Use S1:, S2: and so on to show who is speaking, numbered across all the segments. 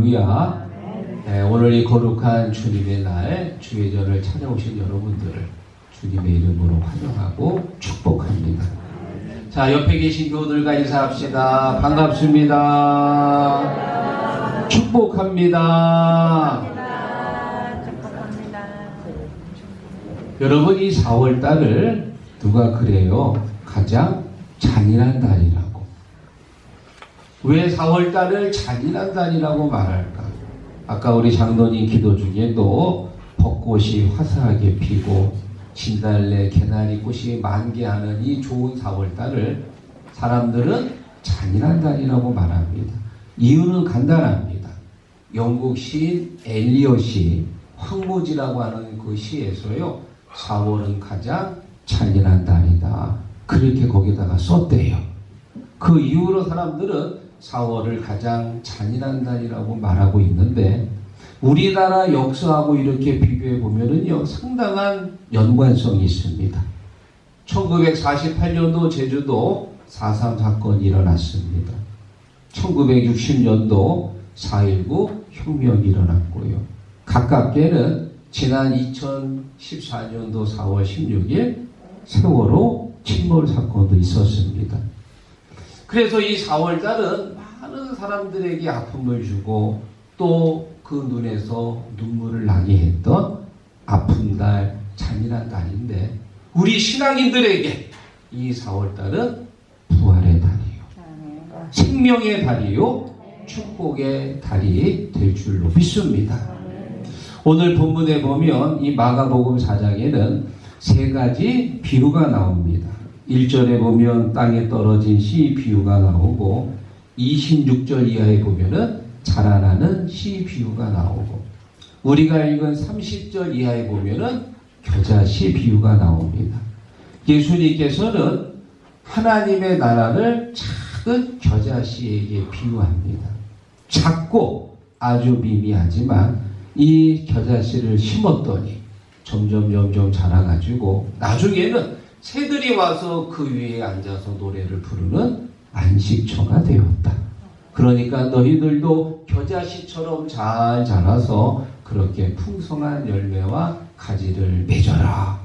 S1: 할렐루야. 네, 오늘 이 거룩한 주님의 날 주의전을 찾아오신 여러분들을 주님의 이름으로 환영하고 축복합니다. 자, 옆에 계신 교우들과 인사합시다. 반갑습니다. 축복합니다. 여러분, 이 4월달을 누가 그래요? 가장 잔인한 달이라고. 왜 4월달을 잔인한 달이라고 말할까? 아까 우리 장로님 기도 중에도 벚꽃이 화사하게 피고 진달래, 개나리 꽃이 만개하는 이 좋은 4월달을 사람들은 잔인한 달이라고 말합니다. 이유는 간단합니다. 영국 시인 엘리엇이 황무지라고 하는 그 시에서요, 4월은 가장 잔인한 달이다, 그렇게 거기다가 썼대요. 그 이후로 사람들은 4월을 가장 잔인한 달이라고 말하고 있는데, 우리나라 역사하고 이렇게 비교해 보면은요, 상당한 연관성이 있습니다. 1948년도 제주도 4.3 사건이 일어났습니다. 1960년도 4.19 혁명이 일어났고요. 가깝게는 지난 2014년도 4월 16일 세월호 침몰 사건도 있었습니다. 그래서 이 4월달은 많은 사람들에게 아픔을 주고 또 그 눈에서 눈물을 나게 했던 아픈 달, 잔인한 달인데, 우리 신앙인들에게 이 4월달은 부활의 달이요, 생명의 달이요, 축복의 달이 될 줄로 믿습니다. 오늘 본문에 보면 이 마가복음 4장에는 세 가지 비유가 나옵니다. 1절에 보면 땅에 떨어진 씨 비유가 나오고, 26절 이하에 보면은 자라나는 씨 비유가 나오고, 우리가 읽은 30절 이하에 보면은 겨자 씨 비유가 나옵니다. 예수님께서는 하나님의 나라를 작은 겨자 씨에게 비유합니다. 작고 아주 미미하지만 이 겨자 씨를 심었더니 점점 자라가지고 나중에는 새들이 와서 그 위에 앉아서 노래를 부르는 안식처가 되었다. 그러니까 너희들도 겨자씨처럼 잘 자라서 그렇게 풍성한 열매와 가지를 맺어라.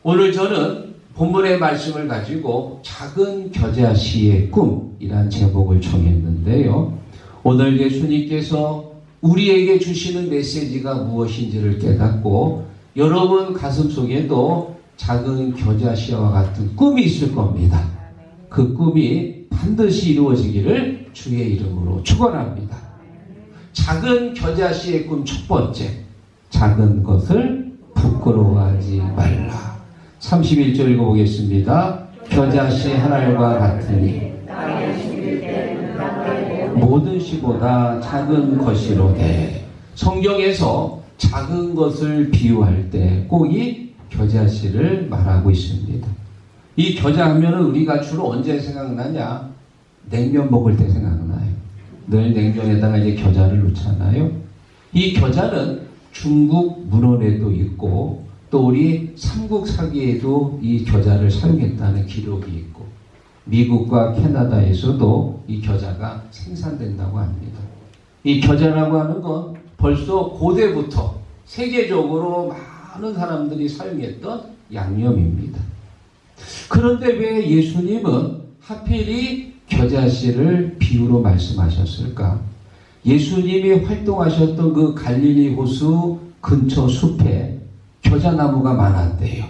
S1: 오늘 저는 본문의 말씀을 가지고 작은 겨자씨의 꿈이란 제목을 정했는데요. 오늘 예수님께서 우리에게 주시는 메시지가 무엇인지를 깨닫고 여러분 가슴 속에도 작은 겨자씨와 같은 꿈이 있을 겁니다. 그 꿈이 반드시 이루어지기를 주의 이름으로 축원합니다. 작은 겨자씨의 꿈 첫 번째, 작은 것을 부끄러워하지 말라. 31절 읽어보겠습니다. 겨자씨 하나과 같으니 모든 씨보다 작은 것이로되. 성경에서 작은 것을 비유할 때 꼭 이 겨자씨를 말하고 있습니다. 이 겨자 하면은 우리가 주로 언제 생각나냐? 냉면 먹을 때 생각나요. 늘 냉면에다가 이제 겨자를 넣잖아요. 이 겨자는 중국 문헌에도 있고 또 우리 삼국사기에도 이 겨자를 사용했다는 기록이 있고, 미국과 캐나다에서도 이 겨자가 생산된다고 합니다. 이 겨자라고 하는 건 벌써 고대부터 세계적으로 많은 사람들이 사용했던 양념입니다. 그런데 왜 예수님은 하필 겨자씨를 비유로 말씀하셨을까? 예수님이 활동하셨던 그 갈릴리 호수 근처 숲에 겨자나무가 많았대요.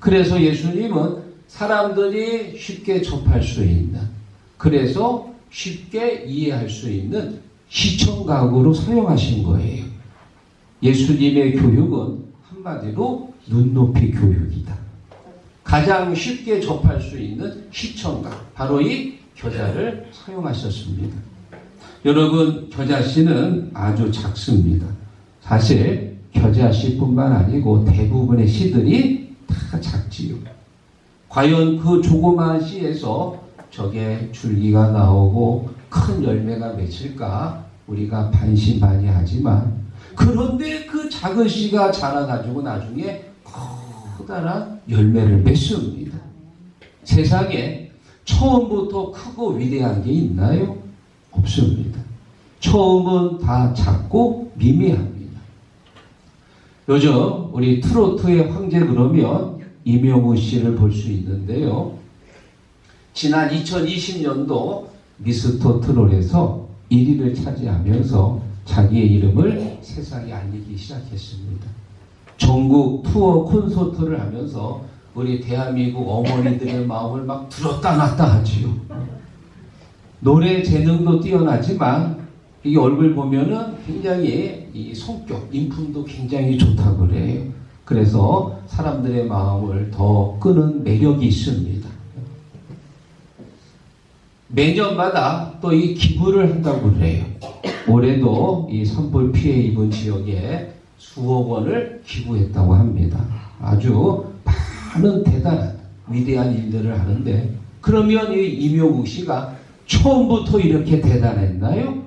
S1: 그래서 예수님은 사람들이 쉽게 접할 수 있는, 그래서 쉽게 이해할 수 있는 시청각으로 사용하신 거예요. 예수님의 교육은 한마디로 눈높이 교육이다. 가장 쉽게 접할 수 있는 시청각, 바로 이 겨자를 사용하셨습니다. 여러분, 겨자씨는 아주 작습니다. 사실 겨자씨뿐만 아니고 대부분의 씨들이 다 작지요. 과연 그 조그마한 씨에서 저게 줄기가 나오고 큰 열매가 맺힐까 우리가 반신반의하지만, 그런데 그 작은 씨가 자라가지고 나중에 커다란 열매를 맺습니다. 세상에 처음부터 크고 위대한 게 있나요? 없습니다. 처음은 다 작고 미미합니다. 요즘 우리 트로트의 황제 그러면 이명우 씨를 볼 수 있는데요. 지난 2020년도 미스터 트롯에서 1위를 차지하면서 자기의 이름을 세상에 알리기 시작했습니다. 전국 투어 콘서트를 하면서 우리 대한민국 어머니들의 마음을 막 들었다 놨다 하지요. 노래 재능도 뛰어나지만 이 얼굴 보면은 굉장히 이 성격, 인품도 굉장히 좋다 그래요. 그래서 사람들의 마음을 더 끄는 매력이 있습니다. 매년마다 또 이 기부를 한다고 그래요. 올해도 이 산불 피해 입은 지역에 수억 원을 기부했다고 합니다. 아주 많은 대단한 위대한 일들을 하는데, 그러면 이 이명욱 씨가 처음부터 이렇게 대단했나요?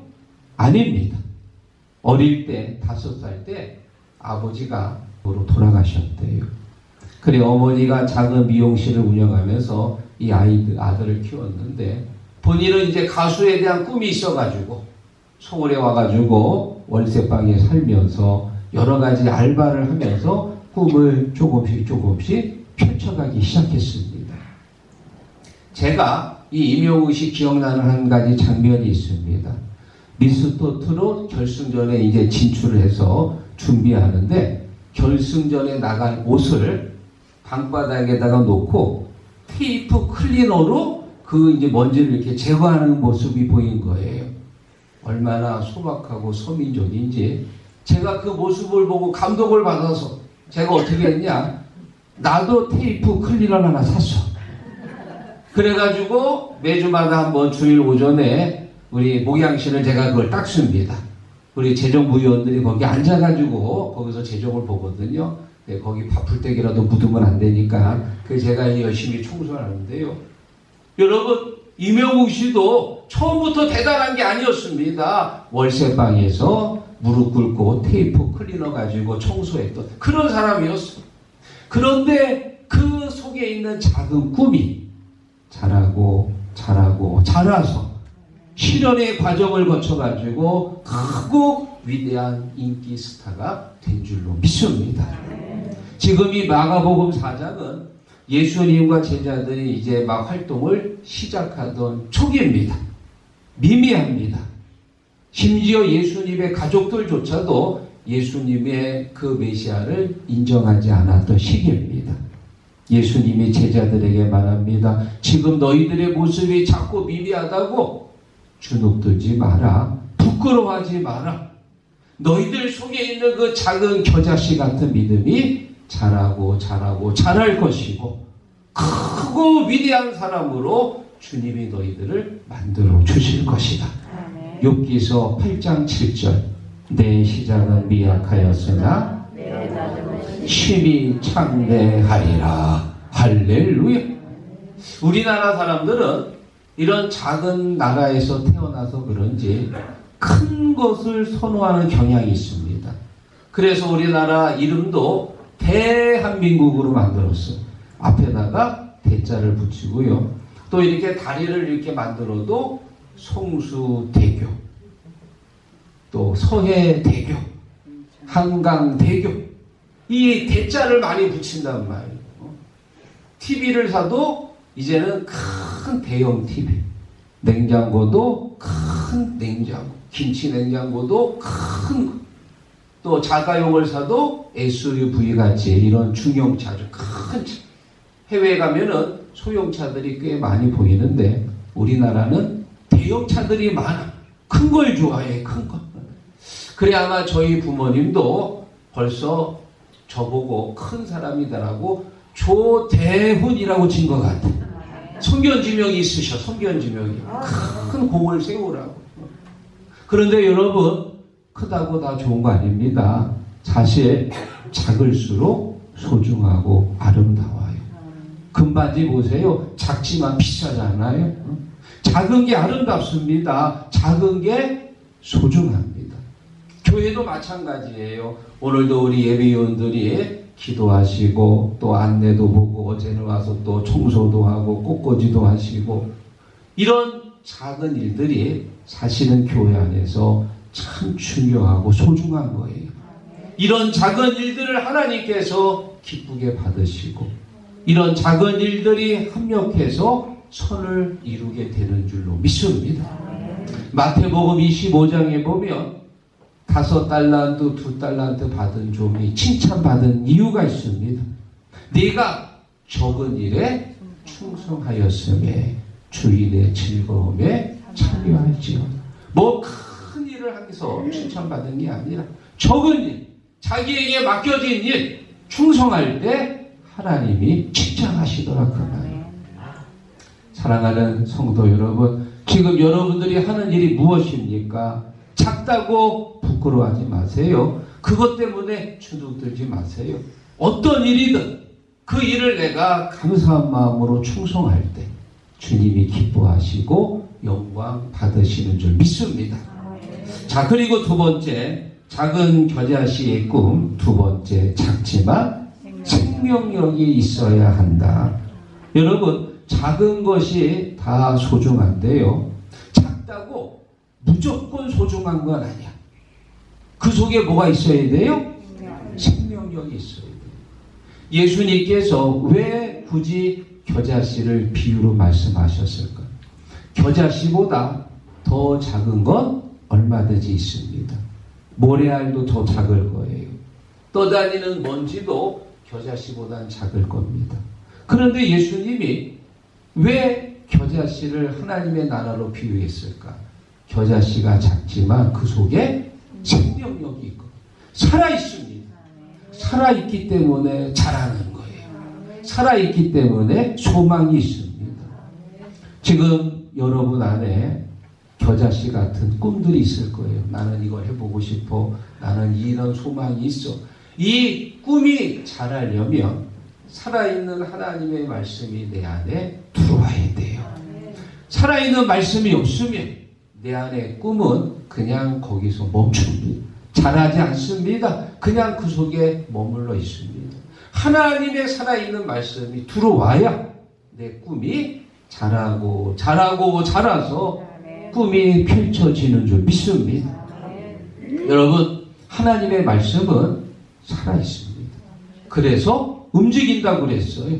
S1: 아닙니다. 어릴 때 5살 때 아버지가 돌아가셨대요. 그래 어머니가 작은 미용실을 운영하면서 이 아들을 키웠는데, 본인은 이제 가수에 대한 꿈이 있어가지고 서울에 와가지고 월세방에 살면서 여러 가지 알바를 하면서 꿈을 조금씩 펼쳐가기 시작했습니다. 제가 이 이명욱 씨 기억나는 한 가지 장면이 있습니다. 미스터 트롯 결승전에 이제 진출을 해서 준비하는데, 결승전에 나간 옷을 방바닥에다가 놓고 테이프 클리너로 그 이제 먼지를 이렇게 제거하는 모습이 보인 거예요. 얼마나 소박하고 서민적인지. 제가 그 모습을 보고 감동을 받아서 제가 어떻게 했냐, 나도 테이프 클리너 하나 샀어. 그래가지고 매주마다 한번 주일 오전에 우리 목양실을 제가 그걸 닦습니다. 우리 재정부위원들이 거기 앉아가지고 거기서 재정을 보거든요. 네, 거기 바풀떼기라도 묻으면 안 되니까 그 제가 열심히 청소를 하는데요. 여러분, 이명욱 씨도 처음부터 대단한 게 아니었습니다. 월세방에서 무릎 꿇고 테이프 클리너 가지고 청소했던 그런 사람이었어요. 그런데 그 속에 있는 작은 꿈이 자라서 실현의 과정을 거쳐가지고 크고 위대한 인기 스타가 된 줄로 믿습니다. 지금 이 마가복음 4장은 예수님과 제자들이 이제 막 활동을 시작하던 초기입니다. 미미합니다. 심지어 예수님의 가족들조차도 예수님의 그 메시아를 인정하지 않았던 시기입니다. 예수님이 제자들에게 말합니다. 지금 너희들의 모습이 작고 미미하다고 주눅들지 마라. 부끄러워하지 마라. 너희들 속에 있는 그 작은 겨자씨 같은 믿음이 자라고 자랄 것이고 크고 위대한 사람으로 주님이 너희들을 만들어 주실 것이다. 욥기서 8장 7절. 내 시작은 미약하였으나 심히 창대하리라. 할렐루야. 우리나라 사람들은 이런 작은 나라에서 태어나서 그런지 큰 것을 선호하는 경향이 있습니다. 그래서 우리나라 이름도 대한민국으로 만들었어요. 앞에다가 대자를 붙이고요. 또 이렇게 다리를 이렇게 만들어도 성수대교, 또 서해대교, 한강대교, 이 대자를 많이 붙인단 말이에요. TV를 사도 이제는 큰 대형 TV, 냉장고도 큰 냉장고, 김치 냉장고도 큰, 또 자가용을 사도 SUV 같이 이런 중형차, 큰 차. 해외에 가면은 소형차들이 꽤 많이 보이는데 우리나라는 대형차들이 많아. 큰 걸 좋아해, 큰 거. 그래 아마 저희 부모님도 벌써 저보고 큰 사람이다라고 조대훈이라고 진 것 같아. 성견지명이 있으셔, 성견지명이. 큰 공을 세우라고. 그런데 여러분, 크다고 다 좋은 거 아닙니다. 사실 작을수록 소중하고 아름다워요. 금바지 보세요. 작지만 비싸잖아요. 작은 게 아름답습니다. 작은 게 소중합니다. 교회도 마찬가지예요. 오늘도 우리 예배위원들이 기도하시고 또 안내도 보고 어제는 와서 또 청소도 하고 꽃꽂이도 하시고 이런 작은 일들이 사실은 교회 안에서 참 중요하고 소중한 거예요. 이런 작은 일들을 하나님께서 기쁘게 받으시고 이런 작은 일들이 합력해서 선을 이루게 되는 줄로 믿습니다. 마태복음 25장에 보면 5달란트, 2달란트 받은 종이 칭찬받은 이유가 있습니다. 네가 적은 일에 충성하였음에 주인의 즐거움에 참여할지어다. 뭐 큰 일을 하면서 칭찬받은 게 아니라 적은 일, 자기에게 맡겨진 일 충성할 때 하나님이 칭찬하시더라 그 말이에요. 사랑하는 성도 여러분, 지금 여러분들이 하는 일이 무엇입니까? 작다고 부끄러워하지 마세요. 그것 때문에 주눅들지 마세요. 어떤 일이든 그 일을 내가 감사한 마음으로 충성할 때 주님이 기뻐하시고 영광 받으시는 줄 믿습니다. 자, 그리고 두 번째, 작은 겨자씨의 꿈. 두 번째, 작지만 생명력이 있어야 한다. 여러분, 작은 것이 다 소중한데요. 작다고 무조건 소중한 건 아니야. 그 속에 뭐가 있어야 돼요? 생명력이 있어야 돼요. 예수님께서 왜 굳이 겨자씨를 비유로 말씀하셨을까? 겨자씨보다 더 작은 건 얼마든지 있습니다. 모래알도 더 작을 거예요. 떠다니는 먼지도 겨자씨보단 작을 겁니다. 그런데 예수님이 왜 겨자씨를 하나님의 나라로 비유했을까? 겨자씨가 작지만 그 속에 생명력이 있고 살아있습니다. 살아있기 때문에 자라는 거예요. 살아있기 때문에 소망이 있습니다. 지금 여러분 안에 겨자씨 같은 꿈들이 있을 거예요. 나는 이걸 해보고 싶어. 나는 이런 소망이 있어. 이 꿈이 자라려면 살아있는 하나님의 말씀이 내 안에 들어와야 돼요. 살아있는 말씀이 없으면 내 안의 꿈은 그냥 거기서 멈춥니다. 자라지 않습니다. 그냥 그 속에 머물러 있습니다. 하나님의 살아있는 말씀이 들어와야 내 꿈이 자라고 자라서 꿈이 펼쳐지는 줄 믿습니다. 여러분, 하나님의 말씀은 살아있습니다. 그래서 움직인다고 그랬어요.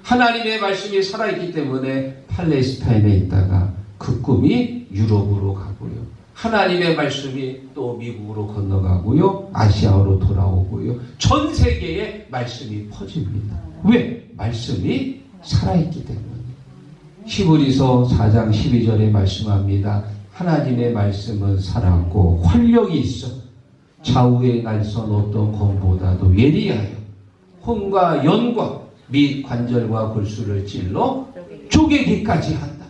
S1: 하나님의 말씀이 살아있기 때문에 팔레스타인에 있다가 그 꿈이 유럽으로 가고요. 하나님의 말씀이 또 미국으로 건너가고요. 아시아로 돌아오고요. 전 세계에 말씀이 퍼집니다. 왜? 말씀이 살아있기 때문에. 히브리서 4장 12절에 말씀합니다. 하나님의 말씀은 살았고 활력이 있어 좌우에 날선 어떤 검보다도 예리하여 혼과 연과 및 관절과 골수를 찔러 쪼개기까지 한다.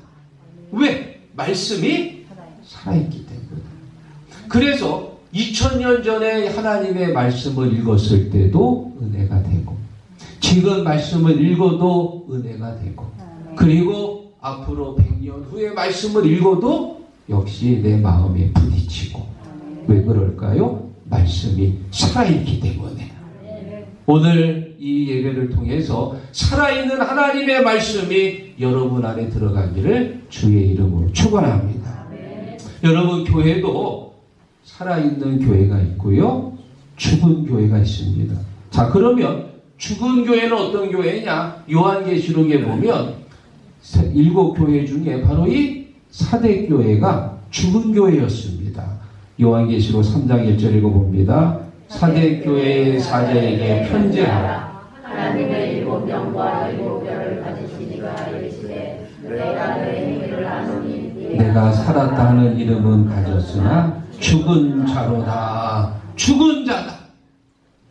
S1: 왜? 말씀이 살아있기 때문에. 그래서 2000년 전에 하나님의 말씀을 읽었을 때도 은혜가 되고 지금 말씀을 읽어도 은혜가 되고 그리고 앞으로 100년 후에 말씀을 읽어도 역시 내 마음에 부딪히고. 왜 그럴까요? 말씀이 살아있기 때문에. 오늘 이 예배를 통해서 살아있는 하나님의 말씀이 여러분 안에 들어가기를 주의 이름으로 축원합니다. 여러분, 교회도 살아있는 교회가 있고요, 죽은 교회가 있습니다. 자, 그러면 죽은 교회는 어떤 교회냐? 요한계시록에 보면 7교회 중에 바로 이 사대교회가 죽은 교회였습니다. 요한계시록 3장 1절 읽어봅니다. 사대교회의 사자에게 편지하라.
S2: 하나님의 7명과 7별을 가지시니가 이르시되 내가 너의 행위를 아노니
S1: 내가 살았다 하는 이름은 가졌으나 죽은 자로다. 죽은 자다.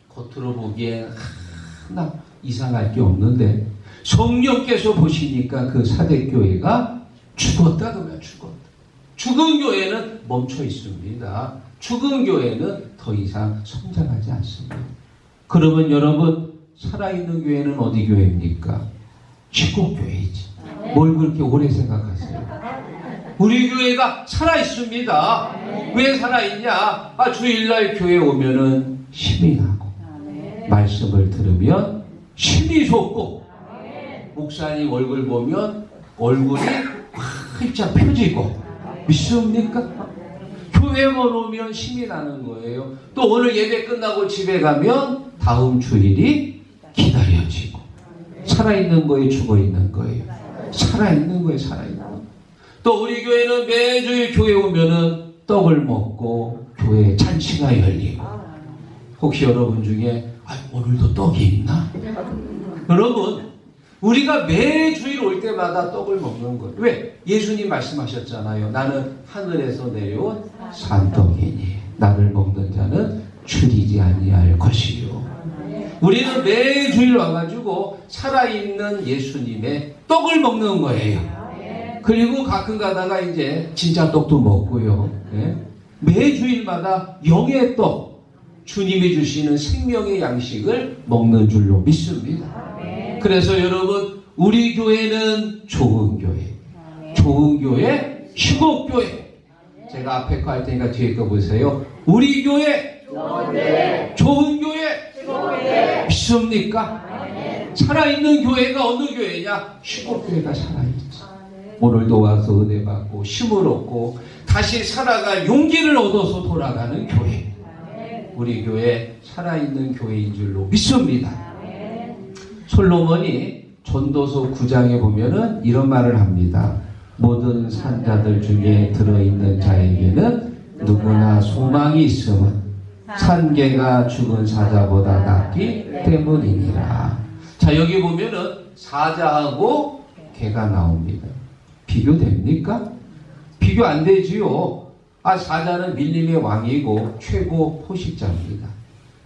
S1: 겉으로 보기엔 하나 이상할 게 없는데 성령께서 보시니까 그 사대교회가 죽었다 그러면 죽었다. 죽은 교회는 멈춰 있습니다. 죽은 교회는 더 이상 성장하지 않습니다. 그러면 여러분, 살아있는 교회는 어디 교회입니까? 지구 교회이지. 뭘 그렇게 오래 생각하세요? 우리 교회가 살아있습니다. 왜 살아있냐? 주일날 교회 오면은 힘이 나고 말씀을 들으면 힘이 솟고 목사님 얼굴 보면 얼굴이 확 활짝 펴지고 믿습니까? 교회만 오면 힘이 나는 거예요. 또 오늘 예배 끝나고 집에 가면 다음 주일이 기다려지고 살아있는 거에 죽어있는 거예요. 살아있는 거에 살아있는 거예요. 또 우리 교회는 매주일 교회 오면은 떡을 먹고 교회에 잔치가 열리고 혹시 여러분 중에 오늘도 떡이 있나? 여러분 우리가 매주일 올 때마다 떡을 먹는 거예요. 왜? 예수님 말씀하셨잖아요. 나는 하늘에서 내려온 산떡이니 나를 먹는 자는 줄이지 아니할 것이요. 우리는 매주일 와가지고 살아있는 예수님의 떡을 먹는 거예요. 그리고 가끔 가다가 이제 진짜 떡도 먹고요. 네? 매주일마다 영의 떡, 주님이 주시는 생명의 양식을 먹는 줄로 믿습니다. 그래서 여러분 우리 교회는 좋은 교회, 좋은 교회, 희곡교회. 제가 앞에 거 할 테니까 뒤에 거 보세요. 우리 교회, 좋은 교회, 믿습니까? 살아있는 교회가 어느 교회냐? 희곡교회가 살아있지. 오늘도 와서 은혜 받고 힘을 얻고 다시 살아갈 용기를 얻어서 돌아가는 교회. 우리 교회 살아있는 교회인 줄로 믿습니다. 솔로몬이 전도서 9장에 보면은 이런 말을 합니다. 모든 산자들 중에 들어있는 자에게는 누구나 소망이 있음은 산개가 죽은 사자보다 낫기 때문이니라. 자, 여기 보면은 사자하고 개가 나옵니다. 비교됩니까? 비교 안 되지요. 사자는 밀림의 왕이고 최고 포식자입니다.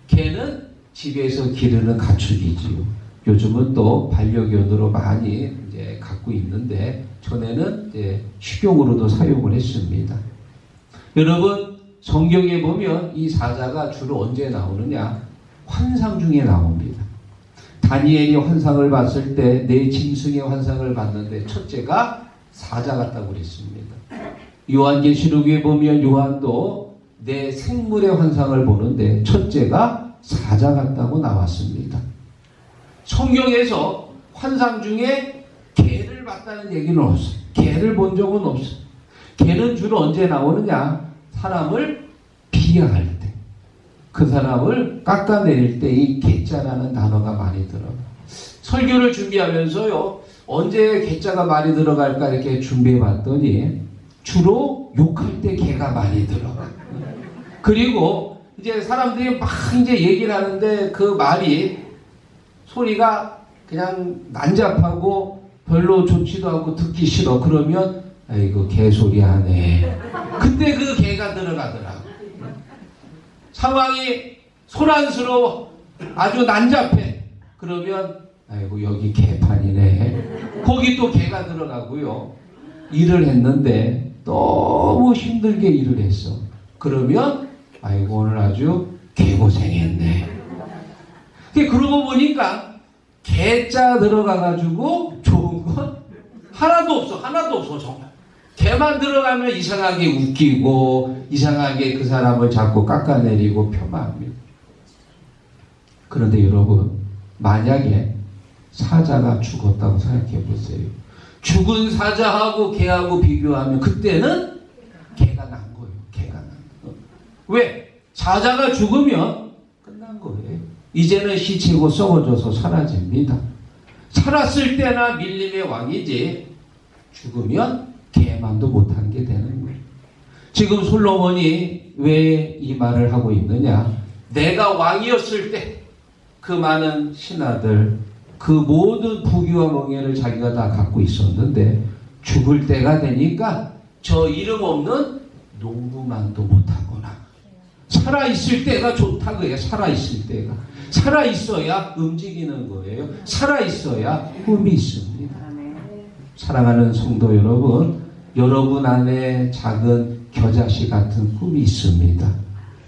S1: 개는 집에서 기르는 가축이지요. 요즘은 또 반려견으로 많이 이제 갖고 있는데 전에는 이제 식용으로도 사용을 했습니다. 여러분 성경에 보면 이 사자가 주로 언제 나오느냐? 환상 중에 나옵니다. 다니엘이 환상을 봤을 때 네 짐승의 환상을 봤는데 첫째가 사자 같다고 그랬습니다. 요한계시록에 보면 요한도 네 생물의 환상을 보는데 첫째가 사자 같다고 나왔습니다. 성경에서 환상 중에 개를 봤다는 얘기는 없어요. 개를 본 적은 없어요. 개는 주로 언제 나오느냐? 사람을 비하할 때, 그 사람을 깎아내릴 때 이 개자라는 단어가 많이 들어가요. 설교를 준비하면서요, 언제 개자가 많이 들어갈까 이렇게 준비해 봤더니 주로 욕할 때 개가 많이 들어가요. 그리고 이제 사람들이 막 이제 얘기를 하는데 그 말이 소리가 그냥 난잡하고 별로 좋지도 않고 듣기 싫어. 그러면 아이고 개소리 하네. 그때 그 개가 들어가더라고. 상황이 소란스러워. 아주 난잡해. 그러면 아이고 여기 개판이네. 거기 또 개가 들어가고요. 일을 했는데 너무 힘들게 일을 했어. 그러면 아이고 오늘 아주 개고생했네. 그러고 보니까 개자 들어가가지고 좋은 건 하나도 없어 정말. 개만 들어가면 이상하게 웃기고 이상하게 그 사람을 자꾸 깎아내리고 폄하합니다. 그런데 여러분 만약에 사자가 죽었다고 생각해 보세요. 죽은 사자하고 개하고 비교하면 그때는 개가 난 거예요. 개가 난 거예요. 왜? 사자가 죽으면 끝난 거예요. 이제는 시체고 썩어져서 사라집니다. 살았을 때나 밀림의 왕이지 죽으면 개만도 못한 게 되는 거예요. 지금 솔로몬이 왜 이 말을 하고 있느냐? 내가 왕이었을 때 그 많은 신하들, 그 모든 부귀와 명예를 자기가 다 갖고 있었는데 죽을 때가 되니까 저 이름 없는 농구만도 못하구나. 살아있을 때가 좋다 그래요. 살아있을 때가. 살아있어야 움직이는 거예요. 살아있어야 꿈이 있습니다. 사랑하는 성도 여러분, 여러분 안에 작은 겨자씨 같은 꿈이 있습니다.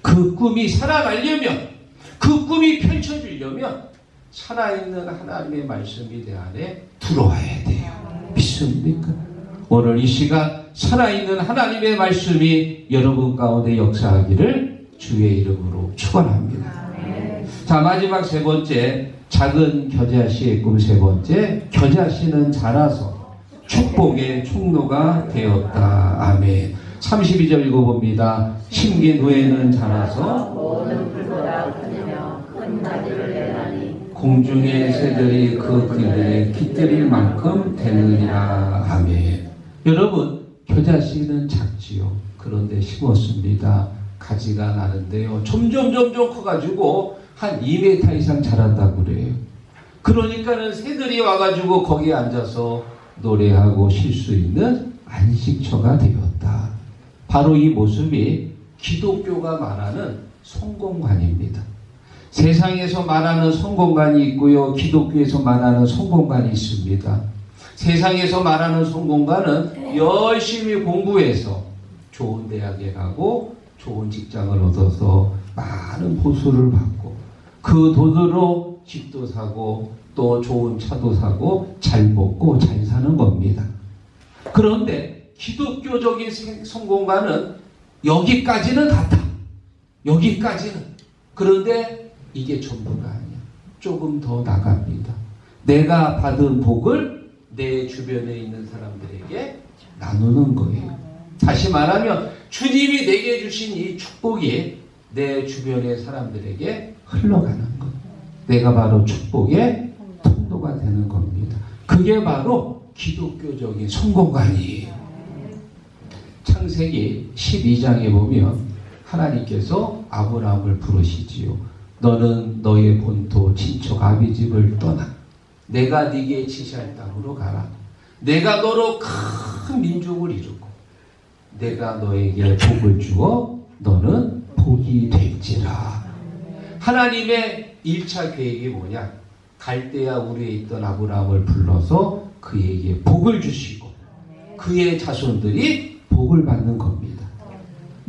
S1: 그 꿈이 살아가려면, 그 꿈이 펼쳐지려면 살아있는 하나님의 말씀이 내 안에 들어와야 돼요. 믿습니까? 오늘 이 시간 살아있는 하나님의 말씀이 여러분 가운데 역사하기를 주의 이름으로 축원합니다. 자, 마지막 세 번째, 작은 겨자씨의 꿈 세 번째, 겨자씨는 자라서 축복의 통로가 되었다. 아멘. 32절 읽어봅니다. 심긴 후에는 자라서
S2: 모든 풀보다 크며 큰 가지를 내나니
S1: 공중의 새들이 그 그늘에 깃들일 만큼 되느니라. 아멘. 여러분, 겨자씨는 작지요. 그런데 심었습니다. 가지가 나는데요. 점점 커가지고 한 2m 이상 자란다고 그래요. 그러니까는 새들이 와가지고 거기에 앉아서 노래하고 쉴 수 있는 안식처가 되었다. 바로 이 모습이 기독교가 말하는 성공관입니다. 세상에서 말하는 성공관이 있고요. 기독교에서 말하는 성공관이 있습니다. 세상에서 말하는 성공관은 열심히 공부해서 좋은 대학에 가고 좋은 직장을 얻어서 많은 보수를 받고 그 돈으로 집도 사고 또 좋은 차도 사고 잘 먹고 잘 사는 겁니다. 그런데 기독교적인 성공관은 여기까지는 같아. 여기까지는. 그런데 이게 전부가 아니야. 조금 더 나갑니다. 내가 받은 복을 내 주변에 있는 사람들에게 나누는 거예요. 다시 말하면 주님이 내게 주신 이 축복이 내 주변의 사람들에게 흘러가는 것. 내가 바로 축복의 통로가 되는 겁니다. 그게 바로 기독교적인 성공관이에요. 창세기 12장에 보면 하나님께서 아브라함을 부르시지요. 너는 너의 본토 친척 아비 집을 떠나 내가 네게 지시할 땅으로 가라. 내가 너로 큰 민족을 이루고 내가 너에게 복을 주어 너는 복이 될지라. 하나님의 1차 계획이 뭐냐? 갈대아 우리에 있던 아브라함을 불러서 그에게 복을 주시고 그의 자손들이 복을 받는 겁니다.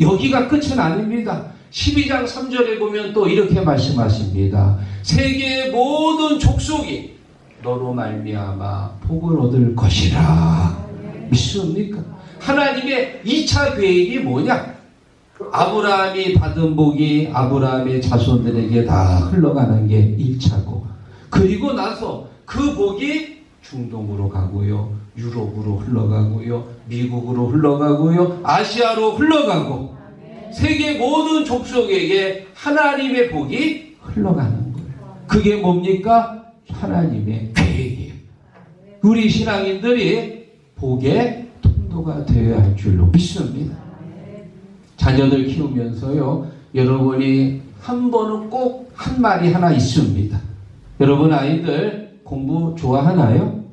S1: 여기가 끝은 아닙니다. 12장 3절에 보면 또 이렇게 말씀하십니다. 세계의 모든 족속이 너로 말미암아 복을 얻을 것이라. 믿습니까? 하나님의 2차 계획이 뭐냐? 아브라함이 받은 복이 아브라함의 자손들에게 다 흘러가는 게 1차고 그리고 나서 그 복이 중동으로 가고요. 유럽으로 흘러가고요. 미국으로 흘러가고요. 아시아로 흘러가고 세계 모든 족속에게 하나님의 복이 흘러가는 거예요. 그게 뭡니까? 하나님의 계획이에요. 우리 신앙인들이 복의 통로가 되어야 할 줄로 믿습니다. 자녀들 키우면서요. 여러분이 한 번은 꼭 한 말이 하나 있습니다. 여러분 아이들 공부 좋아하나요?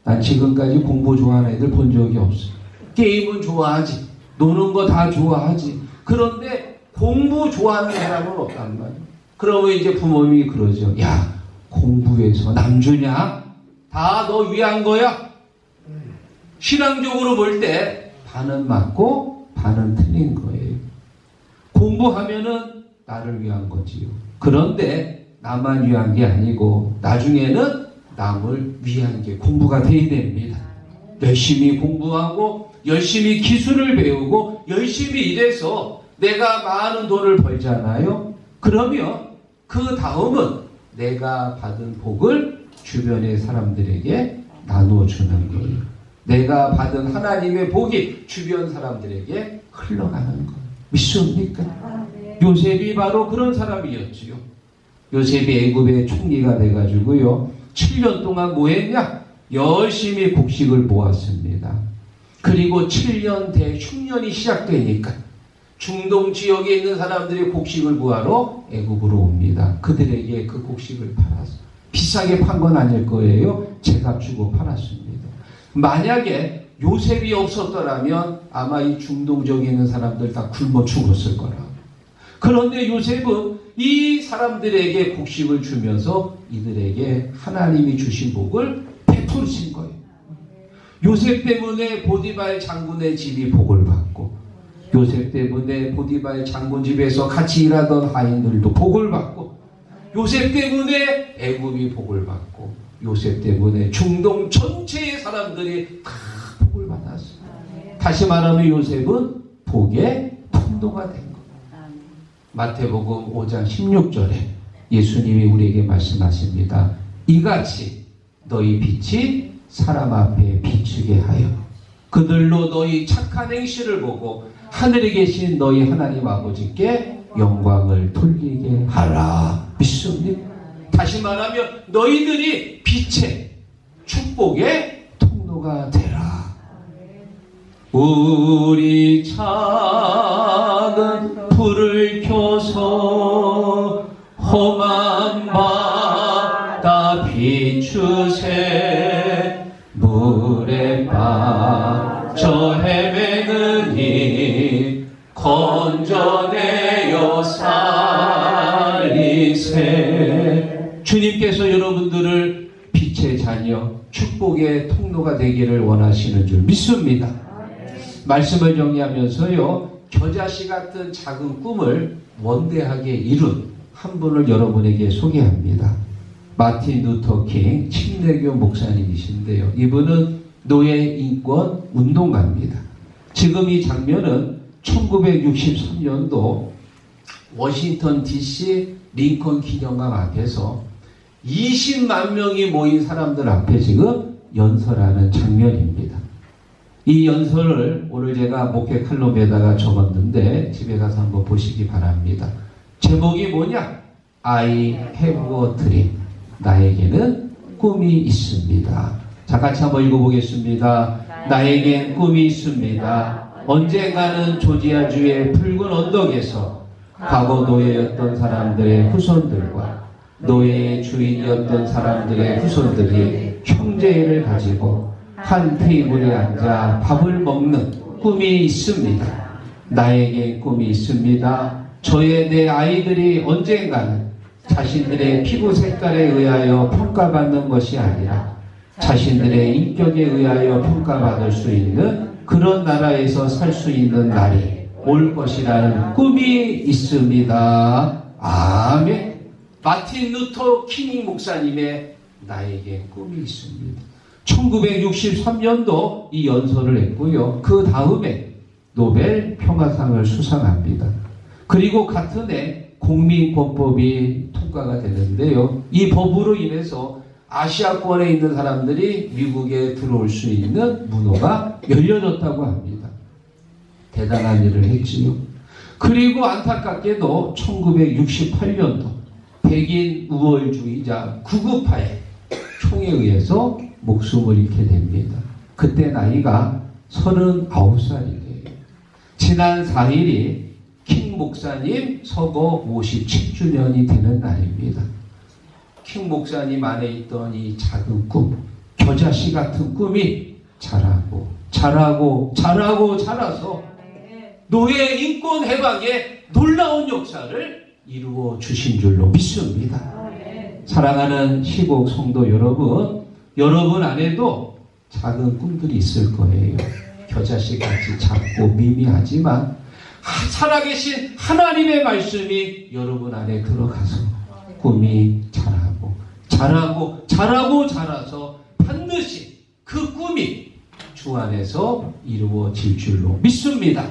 S1: 난 지금까지 공부 좋아하는 애들 본 적이 없어요. 게임은 좋아하지. 노는 거 다 좋아하지. 그런데 공부 좋아하는 사람은 없단 말이에요. 그러면 이제 부모님이 그러죠. 야, 공부해서 남주냐? 다 너 위한 거야? 신앙적으로 볼 때 반은 맞고 반은 틀린 거예요. 공부하면은 나를 위한 거지요. 그런데 나만 위한 게 아니고 나중에는 남을 위한 게 공부가 돼야 됩니다. 열심히 공부하고 열심히 기술을 배우고 열심히 일해서 내가 많은 돈을 벌잖아요. 그러면 그 다음은 내가 받은 복을 주변의 사람들에게 나눠주는 거예요. 내가 받은 하나님의 복이 주변 사람들에게 흘러가는 거예요. 믿습니까? 요셉이 바로 그런 사람이었지요. 요셉이 애굽의 총리가 돼가지고요. 7년 동안 뭐 했냐? 열심히 곡식을 모았습니다. 그리고 7년 대흉년이 시작되니까 중동 지역에 있는 사람들이 곡식을 구하러 애굽으로 옵니다. 그들에게 그 곡식을 팔아서 비싸게 판 건 아닐 거예요. 제값 주고 팔았습니다. 만약에 요셉이 없었더라면 아마 이 중동 지역에 있는 사람들 다 굶어 죽었을 거라. 그런데 요셉은 이 사람들에게 곡식을 주면서 이들에게 하나님이 주신 복을 베푸신 거예요. 요셉 때문에 보디발 장군의 집이 복을 받고 요셉 때문에 보디발 장군 집에서 같이 일하던 하인들도 복을 받고 요셉 때문에 애굽이 복을 받고 요셉 때문에 중동 전체의 사람들이 다 복을 받았어요. 다시 말하면 요셉은 복의 통로가 된 거예요. 마태복음 5장 16절에 예수님이 우리에게 말씀하십니다. 이같이 너희 빛이 사람 앞에 비추게 하여 그들로 너희 착한 행실을 보고 하늘에 계신 너희 하나님 아버지께 영광을 돌리게 하라. 믿습니다. 다시 말하면 너희들이 빛의 축복의 통로가 되라. 우리 작은 불을 켜서 험한 바다 비추세. 물에 빠져 헤매는 이 건져내어 살리세. 주님께서 여러분들을 빛의 자녀, 축복의 통로가 되기를 원하시는 줄 믿습니다. 말씀을 정리하면서요, 겨자씨 같은 작은 꿈을 원대하게 이룬 한 분을 여러분에게 소개합니다. 마틴 루터 킹 침례교 목사님이신데요. 이분은 노예 인권 운동가입니다. 지금 이 장면은 1963년도 워싱턴 DC 링컨 기념관 앞에서 20만 명이 모인 사람들 앞에 지금 연설하는 장면입니다. 이 연설을 오늘 제가 목회 칼럼에다가 적었는데 집에 가서 한번 보시기 바랍니다. 제목이 뭐냐? I have a dream. 나에게는 꿈이 있습니다. 자, 같이 한번 읽어보겠습니다. 나에겐 꿈이 있습니다. 언젠가는 조지아주의 붉은 언덕에서 과거 노예였던 사람들의 후손들과 노예의 주인이었던 사람들의 후손들이 형제를 가지고 한 테이블에 앉아 밥을 먹는 꿈이 있습니다. 나에게 꿈이 있습니다. 저의 내 아이들이 언젠가는 자신들의 피부 색깔에 의하여 평가받는 것이 아니라 자신들의 인격에 의하여 평가받을 수 있는 그런 나라에서 살 수 있는 날이 올 것이라는 꿈이 있습니다. 아멘. 마틴 루터 킹 목사님의 나에게 꿈이 있습니다. 1963년도 이 연설을 했고요. 그 다음에 노벨 평화상을 수상합니다. 그리고 같은 해 국민권법이 통과가 되는데요. 이 법으로 인해서 아시아권에 있는 사람들이 미국에 들어올 수 있는 문호가 열려졌다고 합니다. 대단한 일을 했지요. 그리고 안타깝게도 1968년도 백인 우월주의자 구급파의 총에 의해서 목숨을 잃게 됩니다. 그때 나이가 39살이에요. 지난 4일이 킹 목사님 서거 57주년이 되는 날입니다. 킹 목사님 안에 있던 이 작은 꿈, 겨자씨 같은 꿈이 자라고 자라서 노예 인권 해방의 놀라운 역사를 이루어 주신 줄로 믿습니다. 사랑하는 시국 성도 여러분, 여러분 안에도 작은 꿈들이 있을 거예요. 겨자씨같이 작고 미미하지만 살아계신 하나님의 말씀이 여러분 안에 들어가서 꿈이 자라서 반드시 그 꿈이 주 안에서 이루어질 줄로 믿습니다.